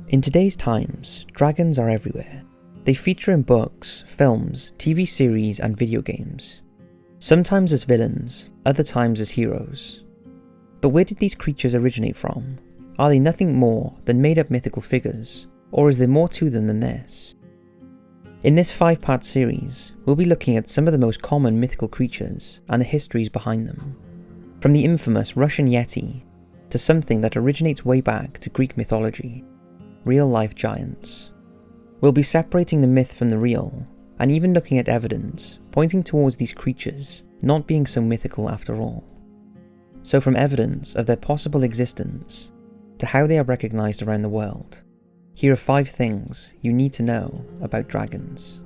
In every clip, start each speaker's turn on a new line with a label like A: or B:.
A: In today's times, dragons are everywhere. They feature in books, films, TV series and video games. Sometimes as villains, other times as heroes. But where did these creatures originate from? Are they nothing more than made-up mythical figures, or is there more to them than this? In this 5-part series, we'll be looking at some of the most common mythical creatures and the histories behind them. From the infamous Russian Yeti, to something that originates way back to Greek mythology, real-life giants. We'll be separating the myth from the real, and even looking at evidence pointing towards these creatures not being so mythical after all. So from evidence of their possible existence, to how they are recognised around the world, here are 5 things you need to know about dragons.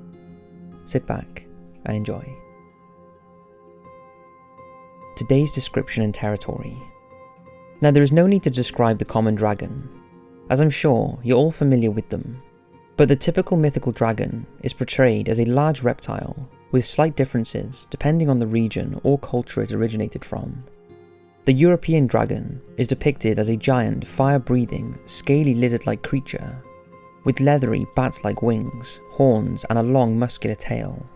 A: Sit back and enjoy. Today's description and territory. Now there is no need to describe the common dragon, as I'm sure you're all familiar with them, but the typical mythical dragon is portrayed as a large reptile with slight differences depending on the region or culture it originated from. The European dragon is depicted as a giant fire-breathing, scaly lizard-like creature with leathery bat-like wings, horns and a long muscular tail.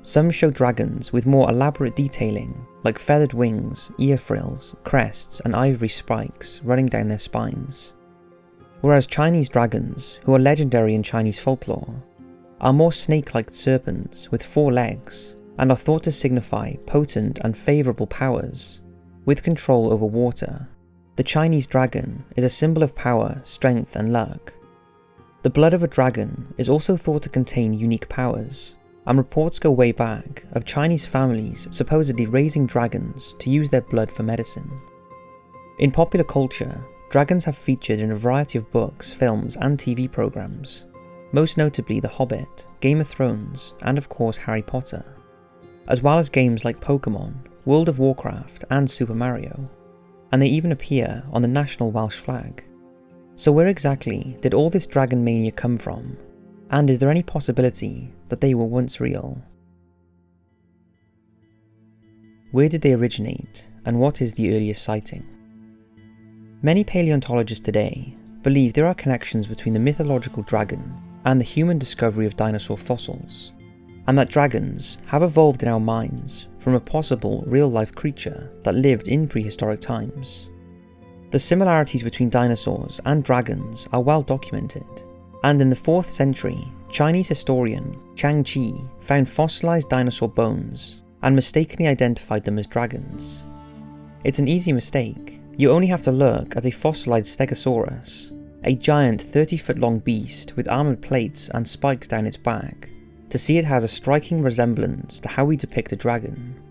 A: Some show dragons with more elaborate detailing like feathered wings, ear frills, crests and ivory spikes running down their spines. Whereas Chinese dragons, who are legendary in Chinese folklore, are more snake-like serpents with 4 legs and are thought to signify potent and favourable powers. With control over water, the Chinese dragon is a symbol of power, strength and luck. The blood of a dragon is also thought to contain unique powers, and reports go way back of Chinese families supposedly raising dragons to use their blood for medicine. In popular culture, dragons have featured in a variety of books, films and TV programs, most notably The Hobbit, Game of Thrones and of course Harry Potter, as well as games like Pokemon, World of Warcraft and Super Mario, and they even appear on the national Welsh flag. So where exactly did all this dragon mania come from, and is there any possibility that they were once real? Where did they originate, and what is the earliest sighting? Many paleontologists today believe there are connections between the mythological dragon and the human discovery of dinosaur fossils, and that dragons have evolved in our minds from a possible real-life creature that lived in prehistoric times. The similarities between dinosaurs and dragons are well documented, and in the 4th century, Chinese historian Chang Qi found fossilized dinosaur bones and mistakenly identified them as dragons. It's an easy mistake. You only have to look at a fossilized stegosaurus, a giant 30-foot-long beast with armoured plates and spikes down its back, to see it has a striking resemblance to how we depict a dragon.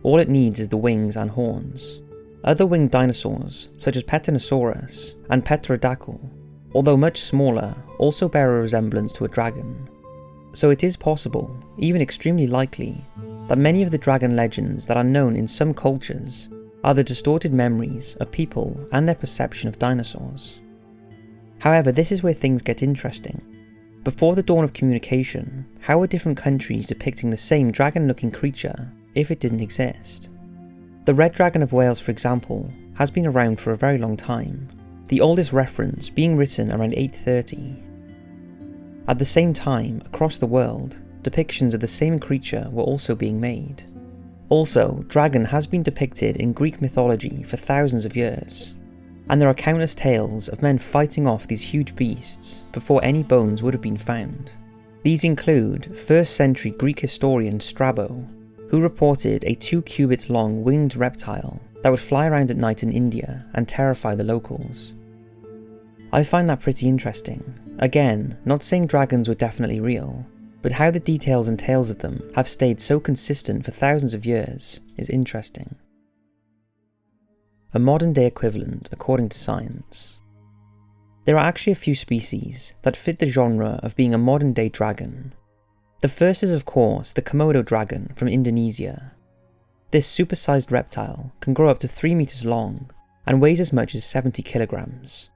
A: All it needs is the wings and horns. Other winged dinosaurs, such as Petanosaurus and Pterodactyl, although much smaller, also bear a resemblance to a dragon. So it is possible, even extremely likely, that many of the dragon legends that are known in some cultures are the distorted memories of people and their perception of dinosaurs. However, this is where things get interesting. Before the dawn of communication, how were different countries depicting the same dragon-looking creature if it didn't exist? The Red Dragon of Wales, for example, has been around for a very long time, the oldest reference being written around 830. At the same time, across the world, depictions of the same creature were also being made. Also, dragon has been depicted in Greek mythology for thousands of years, and there are countless tales of men fighting off these huge beasts before any bones would have been found. These include 1st century Greek historian Strabo, who reported a 2 cubits long winged reptile that would fly around at night in India and terrify the locals. I find that pretty interesting. Again, not saying dragons were definitely real, but how the details and tales of them have stayed so consistent for thousands of years is interesting. A modern day equivalent according to science. There are actually a few species that fit the genre of being a modern day dragon. The first is of course the Komodo dragon from Indonesia. This supersized reptile can grow up to 3 meters long and weighs as much as 70 kilograms.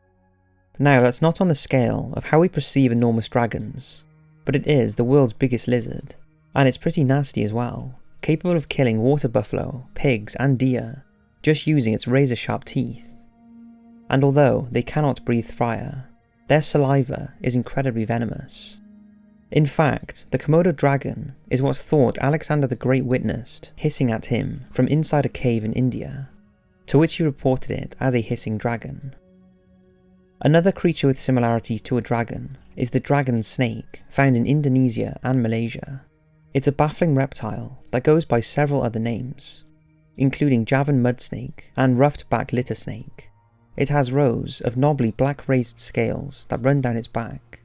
A: Now that's not on the scale of how we perceive enormous dragons, but it is the world's biggest lizard, and it's pretty nasty as well, capable of killing water buffalo, pigs and deer, just using its razor-sharp teeth. And although they cannot breathe fire, their saliva is incredibly venomous. In fact, the Komodo dragon is what's thought Alexander the Great witnessed hissing at him from inside a cave in India, to which he reported it as a hissing dragon. Another creature with similarities to a dragon is the dragon snake found in Indonesia and Malaysia. It's a baffling reptile that goes by several other names, including Javan mud snake and ruffed-back litter snake. It has rows of knobbly black raised scales that run down its back.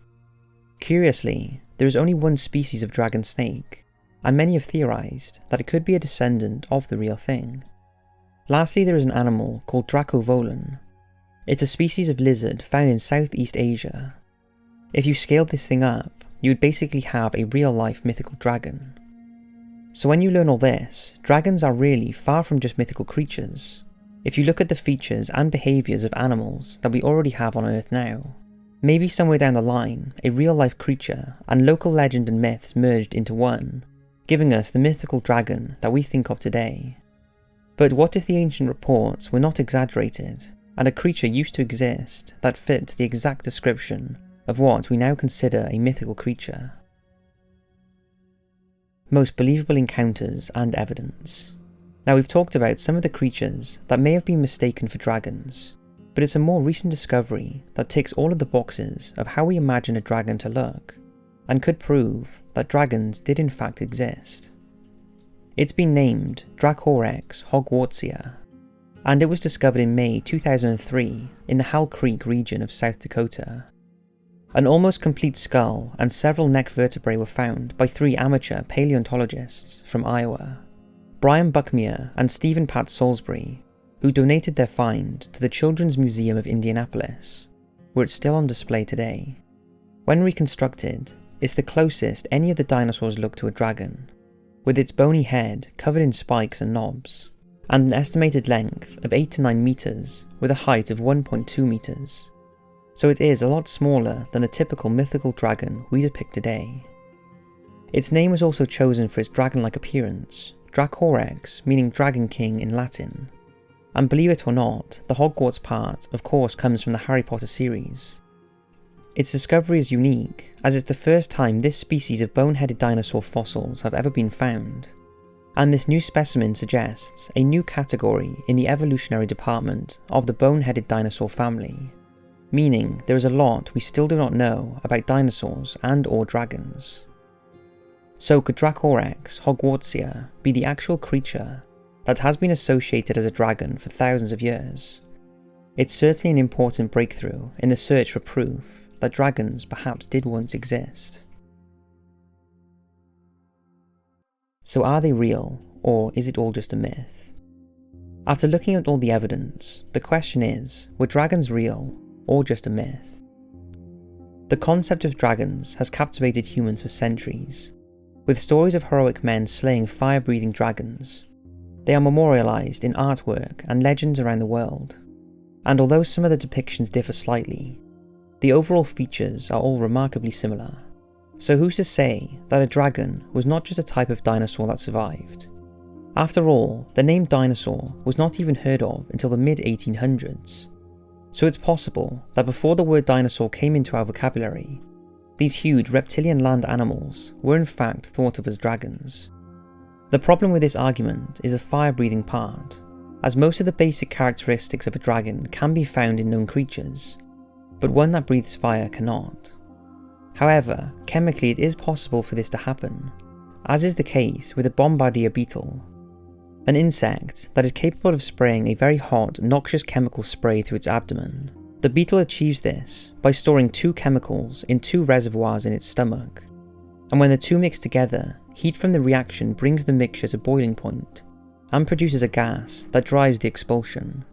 A: Curiously, there is only one species of dragon snake, and many have theorized that it could be a descendant of the real thing. Lastly, there is an animal called Dracovolon. It's a species of lizard found in Southeast Asia. If you scaled this thing up, you would basically have a real-life mythical dragon. So when you learn all this, dragons are really far from just mythical creatures, if you look at the features and behaviours of animals that we already have on Earth now. Maybe somewhere down the line, a real-life creature and local legend and myths merged into one, giving us the mythical dragon that we think of today. But what if the ancient reports were not exaggerated, and a creature used to exist that fits the exact description of what we now consider a mythical creature? Most believable encounters and evidence. Now, we've talked about some of the creatures that may have been mistaken for dragons, but it's a more recent discovery that ticks all of the boxes of how we imagine a dragon to look, and could prove that dragons did in fact exist. It's been named Dracorex hogwartsia, and it was discovered in May 2003 in the Hell Creek region of South Dakota. An almost complete skull and several neck vertebrae were found by 3 amateur paleontologists from Iowa, Brian Buckmere and Stephen Pat Salisbury, who donated their find to the Children's Museum of Indianapolis, where it's still on display today. When reconstructed, it's the closest any of the dinosaurs look to a dragon, with its bony head covered in spikes and knobs, and an estimated length of 8 to 9 meters with a height of 1.2 meters. So it is a lot smaller than the typical mythical dragon we depict today. Its name was also chosen for its dragon-like appearance, Dracorex meaning Dragon King in Latin. And believe it or not, the Hogwarts part of course comes from the Harry Potter series. Its discovery is unique, as it's the first time this species of bone-headed dinosaur fossils have ever been found, and this new specimen suggests a new category in the evolutionary department of the bone-headed dinosaur family, meaning there is a lot we still do not know about dinosaurs and or dragons. So could Dracorex hogwartsia be the actual creature that has been associated as a dragon for thousands of years? It's certainly an important breakthrough in the search for proof that dragons perhaps did once exist. So are they real, or is it all just a myth? After looking at all the evidence, the question is, were dragons real, or just a myth? The concept of dragons has captivated humans for centuries, with stories of heroic men slaying fire-breathing dragons. They are memorialised in artwork and legends around the world, and although some of the depictions differ slightly, the overall features are all remarkably similar. So who's to say that a dragon was not just a type of dinosaur that survived? After all, the name dinosaur was not even heard of until the mid-1800s. So it's possible that before the word dinosaur came into our vocabulary, these huge reptilian land animals were in fact thought of as dragons. The problem with this argument is the fire-breathing part, as most of the basic characteristics of a dragon can be found in known creatures, but one that breathes fire cannot. However, chemically it is possible for this to happen, as is the case with a bombardier beetle, an insect that is capable of spraying a very hot, noxious chemical spray through its abdomen. The beetle achieves this by storing 2 chemicals in 2 reservoirs in its stomach, and when the 2 mix together, heat from the reaction brings the mixture to boiling point, and produces a gas that drives the expulsion.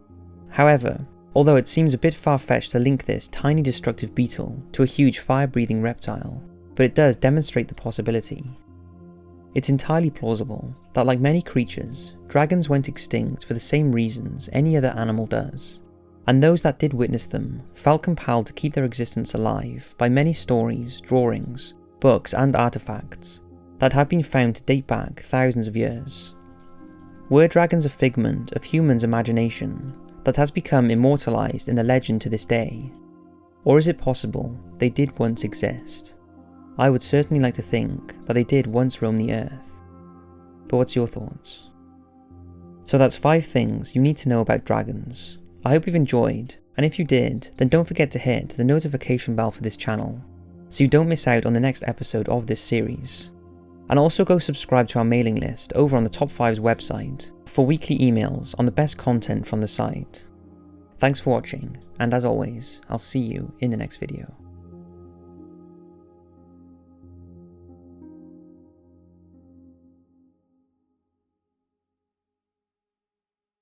A: However, although it seems a bit far-fetched to link this tiny destructive beetle to a huge fire-breathing reptile, but it does demonstrate the possibility. It's entirely plausible that, like many creatures, dragons went extinct for the same reasons any other animal does, and those that did witness them felt compelled to keep their existence alive by many stories, drawings, books and artifacts that have been found to date back thousands of years. Were dragons a figment of humans' imagination that has become immortalised in the legend to this day? Or is it possible they did once exist? I would certainly like to think that they did once roam the earth. But what's your thoughts? So that's 5 things you need to know about dragons. I hope you've enjoyed, and if you did, then don't forget to hit the notification bell for this channel, so you don't miss out on the next episode of this series. And also go subscribe to our mailing list over on the Top 5's website for weekly emails on the best content from the site. Thanks for watching, and as always, I'll see you in the next video.